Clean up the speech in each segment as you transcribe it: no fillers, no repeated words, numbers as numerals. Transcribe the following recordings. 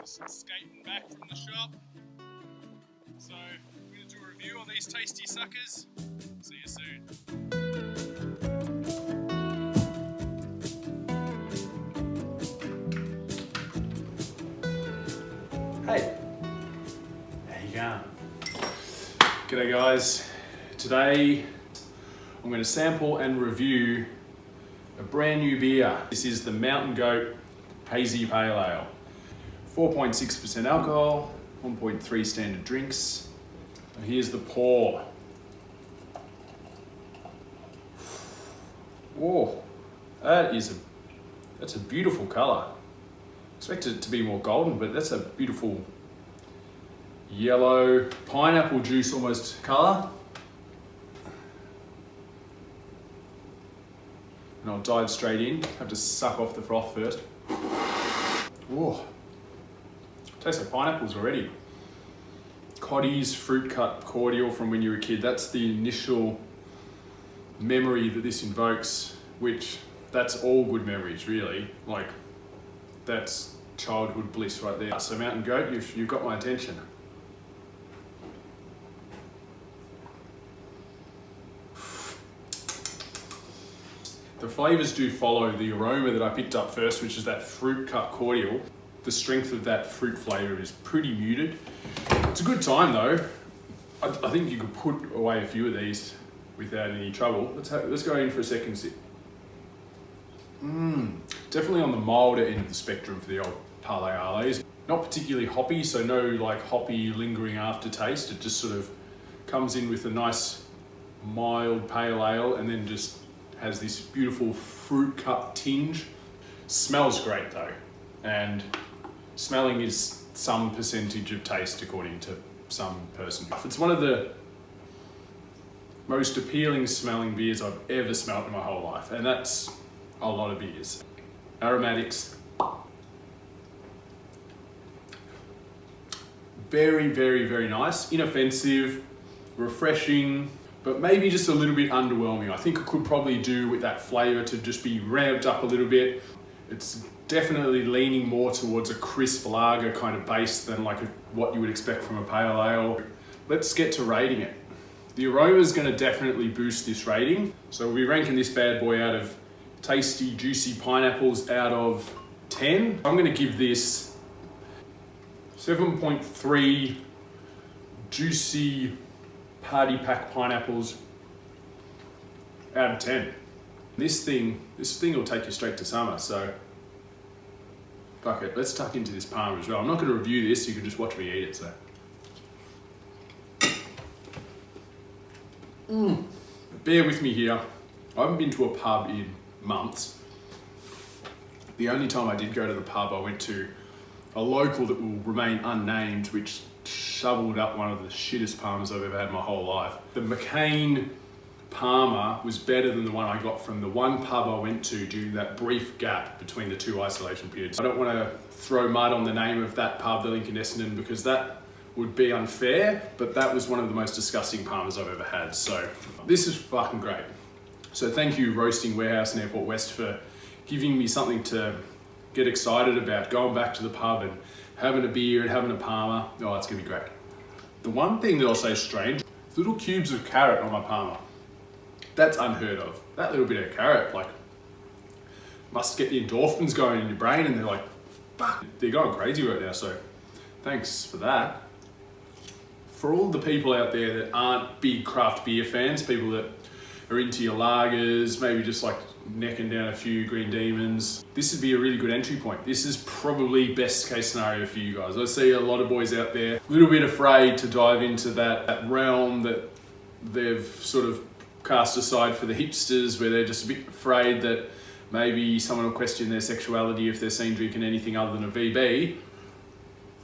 Just skating back from the shop. So I'm going to do a review on these tasty suckers. See you soon. Hey, how you going? G'day guys. Today I'm going to sample and review a brand new beer. This is the Mountain Goat Hazy Pale Ale. 4.6% alcohol, 1.3 standard drinks. Here's the pour. Whoa, that's a beautiful colour. Expected it to be more golden, but that's a beautiful yellow pineapple juice almost colour. And I'll dive straight in. Have to suck off the froth first. Whoa. Tastes like pineapples already. Coddy's fruit cut cordial from when you were a kid. That's the initial memory that this invokes, which that's all good memories really. Like that's childhood bliss right there. So Mountain Goat, you've got my attention. The flavours do follow the aroma that I picked up first, which is that fruit cut cordial. The strength of that fruit flavour is pretty muted. It's a good time though. I think you could put away a few of these without any trouble. Let's go in for a second sip. Definitely on the milder end of the spectrum for the old pale ales. Not particularly hoppy, so no like hoppy lingering aftertaste. It just sort of comes in with a nice mild pale ale and then just has this beautiful fruit cut tinge. Smells great though, and smelling is some percentage of taste according to some person. It's one of the most appealing smelling beers I've ever smelt in my whole life, and that's a lot of beers. Aromatics, very, very, very nice, inoffensive, refreshing, but maybe just a little bit underwhelming. I think it could probably do with that flavour to just be ramped up a little bit. It's definitely leaning more towards a crisp lager kind of base than like what you would expect from a pale ale. Let's get to rating it. The aroma is going to definitely boost this rating. So we'll be ranking this bad boy out of tasty, juicy pineapples out of 10. I'm going to give this 7.3 juicy party pack pineapples out of 10. This thing will take you straight to summer, so fuck it, let's tuck into this palm as well. I'm not going to review this, you can just watch me eat it, so. Bear with me here. I haven't been to a pub in months. The only time I did go to the pub, I went to a local that will remain unnamed, which shoveled up one of the shittest palmers I've ever had in my whole life. The Maclean Palmer was better than the one I got from the one pub I went to during that brief gap between the two isolation periods. I don't want to throw mud on the name of that pub, the Lincoln Essendon, because that would be unfair, but that was one of the most disgusting palmers I've ever had. So this is fucking great. So thank you Roasting Warehouse and Airport West for giving me something to get excited about, going back to the pub and having a beer and having a palmer. Oh, it's gonna be great. The one thing that I'll say is strange, little cubes of carrot on my palmer. That's unheard of. That little bit of carrot, like, must get the endorphins going in your brain, and they're like, fuck, they're going crazy right now, so thanks for that. For all the people out there that aren't big craft beer fans, people that are into your lagers, maybe just like necking down a few Green Demons, this would be a really good entry point. This is probably best case scenario for you guys. I see a lot of boys out there a little bit afraid to dive into that realm that they've sort of cast aside for the hipsters, where they're just a bit afraid that maybe someone will question their sexuality if they're seen drinking anything other than a VB.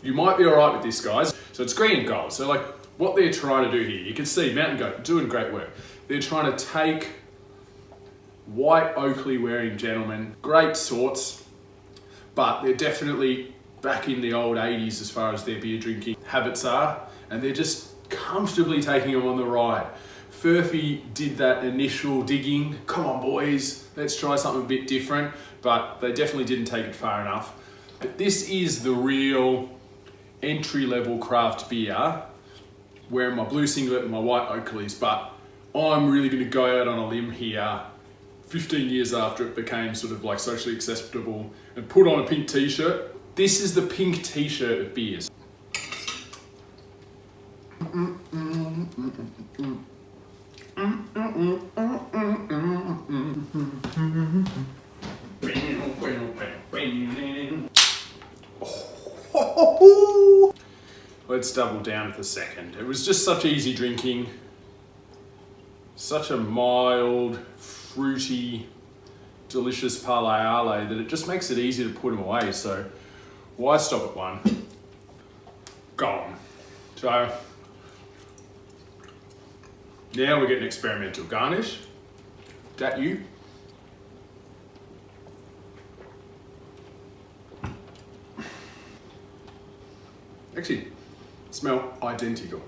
You might be all right with this, guys. So it's green and gold. So like what they're trying to do here, you can see Mountain Goat doing great work. They're trying to take white Oakley wearing gentlemen, great sorts, but they're definitely back in the old 80s as far as their beer drinking habits are, and they're just comfortably taking them on the ride. Furphy did that initial digging, come on boys, let's try something a bit different, but they definitely didn't take it far enough. But this is the real entry-level craft beer, wearing my blue singlet and my white Oakleys, but I'm really going to go out on a limb here 15 years after it became sort of like socially acceptable and put on a pink t-shirt. This is the pink t-shirt of beers. Let's double down with the second. It was just such easy drinking, such a mild, fruity, delicious pale ale that it just makes it easy to put them away. So why stop at one? Gone. So now we get an experimental garnish. Is that you? Actually, smell identical.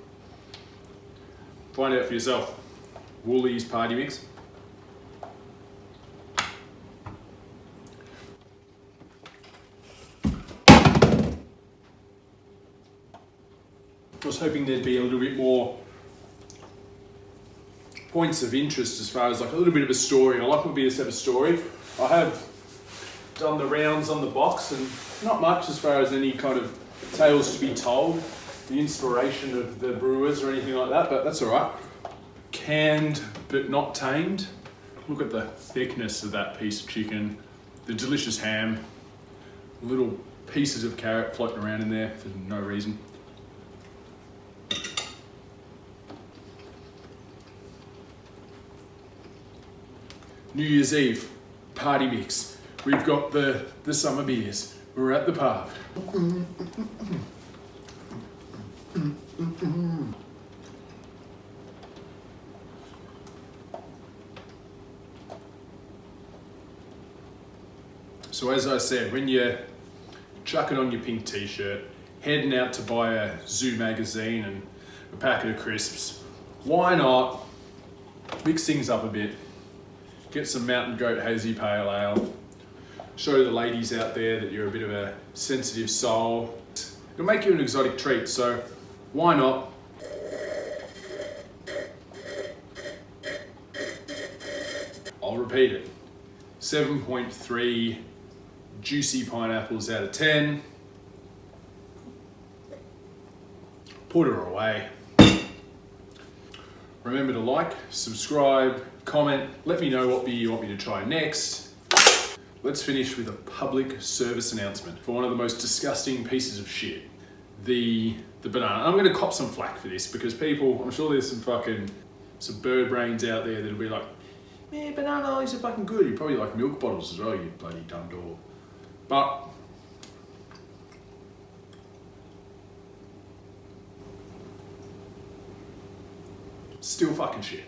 Find out for yourself. Woolies party mix. I was hoping there'd be a little bit more points of interest as far as like a little bit of a story. I like when beers have a story. I have done the rounds on the box and not much as far as any kind of tales to be told, the inspiration of the brewers or anything like that, but that's all right. Canned but not tamed. Look at the thickness of that piece of chicken, the delicious ham, little pieces of carrot floating around in there for no reason. New Year's Eve, party mix. We've got the summer beers. We're at the pub. So as I said, when you're chucking on your pink t-shirt, heading out to buy a Zoo magazine and a packet of crisps, why not mix things up a bit? Get some Mountain Goat Hazy Pale Ale. Show the ladies out there that you're a bit of a sensitive soul. It'll make you an exotic treat, so why not? I'll repeat it. 7.3 juicy pineapples out of 10. Put her away. Remember to like, subscribe, comment, let me know what beer you want me to try next. Let's finish with a public service announcement for one of the most disgusting pieces of shit. The banana. I'm gonna cop some flack for this because people, I'm sure there's some bird brains out there that'll be like, man, banana lollies are fucking good. You probably like milk bottles as well, you bloody dumb dog. But still fucking shit.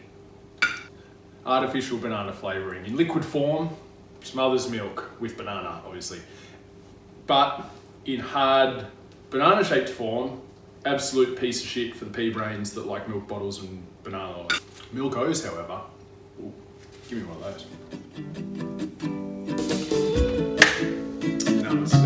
Artificial banana flavouring in liquid form, smothers milk with banana, obviously. But in hard banana-shaped form, absolute piece of shit for the pea brains that like milk bottles and banana lollies. Milkos, however, ooh, give me one of those. Namaste.